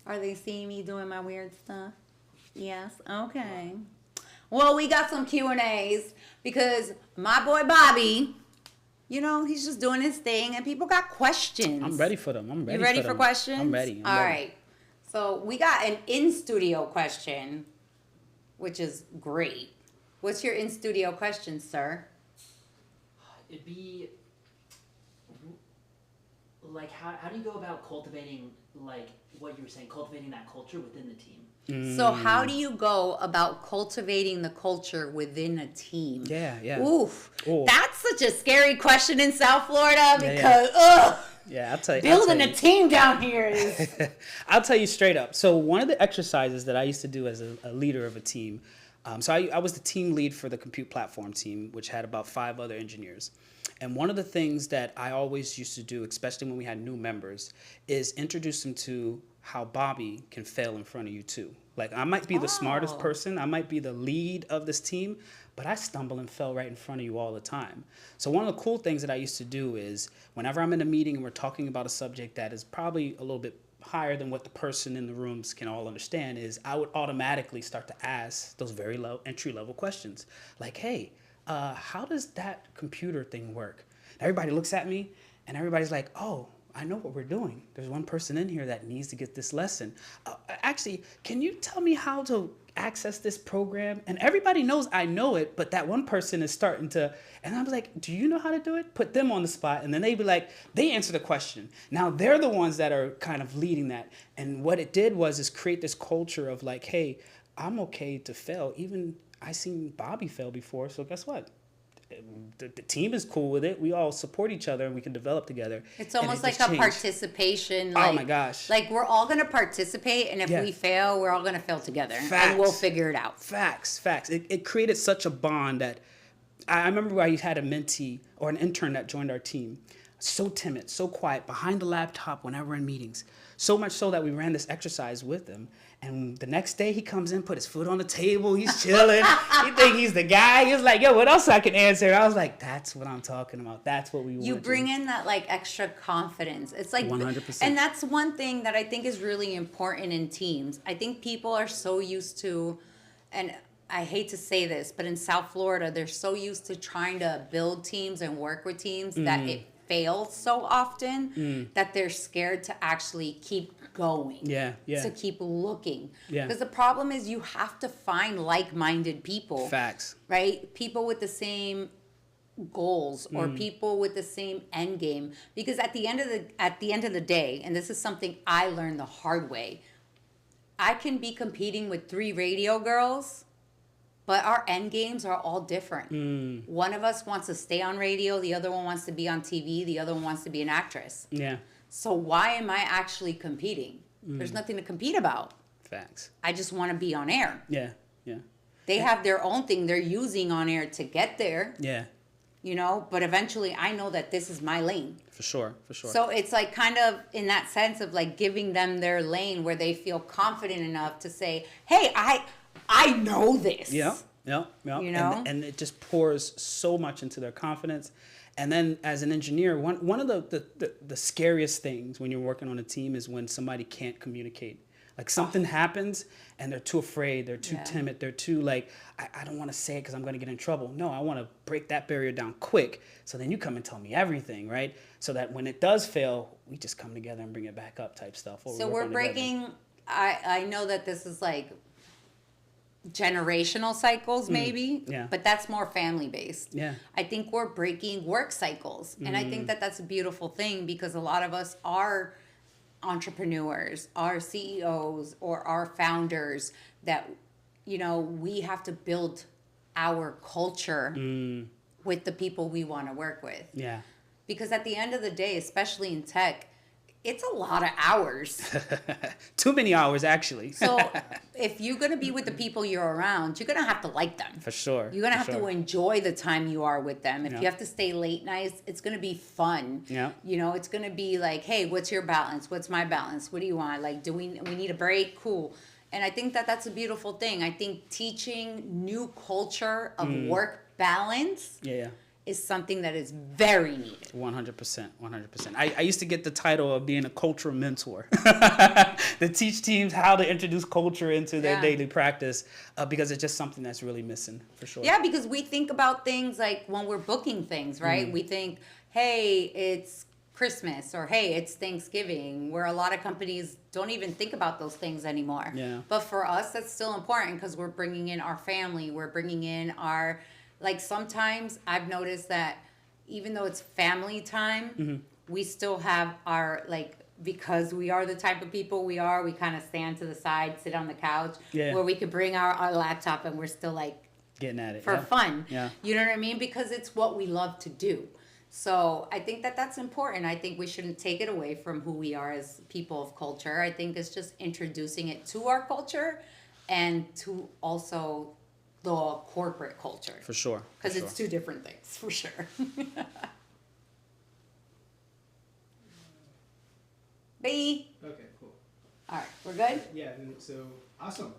Are they seeing me doing my weird stuff? Yes. Okay. Well, we got some Q&As because my boy Bobby, he's just doing his thing and people got questions. I'm ready for them. You ready for questions? I'm ready. All right. So we got an in-studio question, which is great. What's your in-studio question, sir? It'd be like, how do you go about cultivating, like what you were saying, cultivating that culture within the team? So how do you go about cultivating the culture within a team? Yeah. Oof. Ooh. That's such a scary question in South Florida because, Yeah, I'll tell you. Building a team down here is... I'll tell you straight up. So one of the exercises that I used to do as a leader of a team, so I was the team lead for the compute platform team, which had about 5 other engineers. And one of the things that I always used to do, especially when we had new members, is introduce them to how Bobby can fail in front of you too. Like, I might be the smartest person, I might be the lead of this team, but I stumble and fell right in front of you all the time. So one of the cool things that I used to do is whenever I'm in a meeting and we're talking about a subject that is probably a little bit higher than what the person in the rooms can all understand, is I would automatically start to ask those very low entry level questions. Like, hey, how does that computer thing work? And everybody looks at me and everybody's like, oh, I know what we're doing. There's one person in here that needs to get this lesson. Actually, can you tell me how to access this program? And everybody knows I know it, but that one person is starting to, and I was like, do you know how to do it? Put them on the spot. And then they'd be like, they answer the question. Now they're the ones that are kind of leading that. And what it did is create this culture of like, hey, I'm okay to fail. Even I seen Bobby fail before, so guess what? The team is cool with it. We all support each other and we can develop together. It's almost like a participation. Like, oh my gosh. Like we're all going to participate, and if we fail, we're all going to fail together. Facts. And we'll figure it out. Facts. It created such a bond that I remember I had a mentee or an intern that joined our team. So timid, so quiet, behind the laptop whenever in meetings. So much so that we ran this exercise with him. And the next day he comes in, put his foot on the table, he's chilling. He think he's the guy. He's like, yo, what else I can answer? And I was like, that's what I'm talking about. That's what we want. You bring in that like extra confidence. It's like 100%. And that's one thing that I think is really important in teams. I think people are so used to, and I hate to say this, but in South Florida, they're so used to trying to build teams and work with teams that it fails so often that they're scared to actually keep going. Yeah. To keep looking. Yeah. Because the problem is you have to find like-minded people. Facts. Right? People with the same goals or people with the same end game. Because at the end of the day, and this is something I learned the hard way, I can be competing with 3 radio girls, but our end games are all different. One of us wants to stay on radio, the other one wants to be on TV, the other one wants to be an actress. Yeah. So why am I actually competing? There's nothing to compete about. Facts. I just want to be on air. Yeah. They have their own thing they're using on air to get there. Yeah. But eventually I know that this is my lane. For sure. So it's like kind of in that sense of like giving them their lane where they feel confident enough to say, hey, I know this. Yeah. And it just pours so much into their confidence. And then as an engineer, one of the scariest things when you're working on a team is when somebody can't communicate. Like something happens and they're too afraid, they're too timid, they're too like, I don't want to say it because I'm going to get in trouble. No, I want to break that barrier down quick. So then you come and tell me everything, right? So that when it does fail, we just come together and bring it back up type stuff. So we're breaking, I know that this is like generational cycles maybe, but that's more family based. I think we're breaking work cycles, and I think that that's a beautiful thing because a lot of us are entrepreneurs, are CEOs, or are founders that we have to build our culture with the people we want to work with. Because at the end of the day, especially in tech, it's a lot of hours. Too many hours, actually. So if you're going to be with the people you're around, you're going to have to like them. For sure. You're going to have to enjoy the time you are with them. If you have to stay late nights, it's going to be fun. It's going to be like, hey, what's your balance? What's my balance? What do you want? Like, we need a break? Cool. And I think that that's a beautiful thing. I think teaching new culture of work balance is something that is very needed. 100%. I used to get the title of being a cultural mentor to teach teams how to introduce culture into their daily practice because it's just something that's really missing for sure. Yeah, because we think about things like when we're booking things, right? We think, hey, it's Christmas or hey, it's Thanksgiving, where a lot of companies don't even think about those things anymore. Yeah. But for us, that's still important because we're bringing in our family, we're bringing in our, like sometimes I've noticed that even though it's family time, we still have our, like, because we are the type of people we are, we kind of stand to the side, sit on the couch, where we could bring our laptop and we're still like getting at it for fun. Yeah. You know what I mean? Because it's what we love to do. So I think that that's important. I think we shouldn't take it away from who we are as people of culture. I think it's just introducing it to our culture and to also the corporate culture. For sure. Because it's two different things, for sure. B. Okay, cool. All right, we're good? Yeah, so awesome.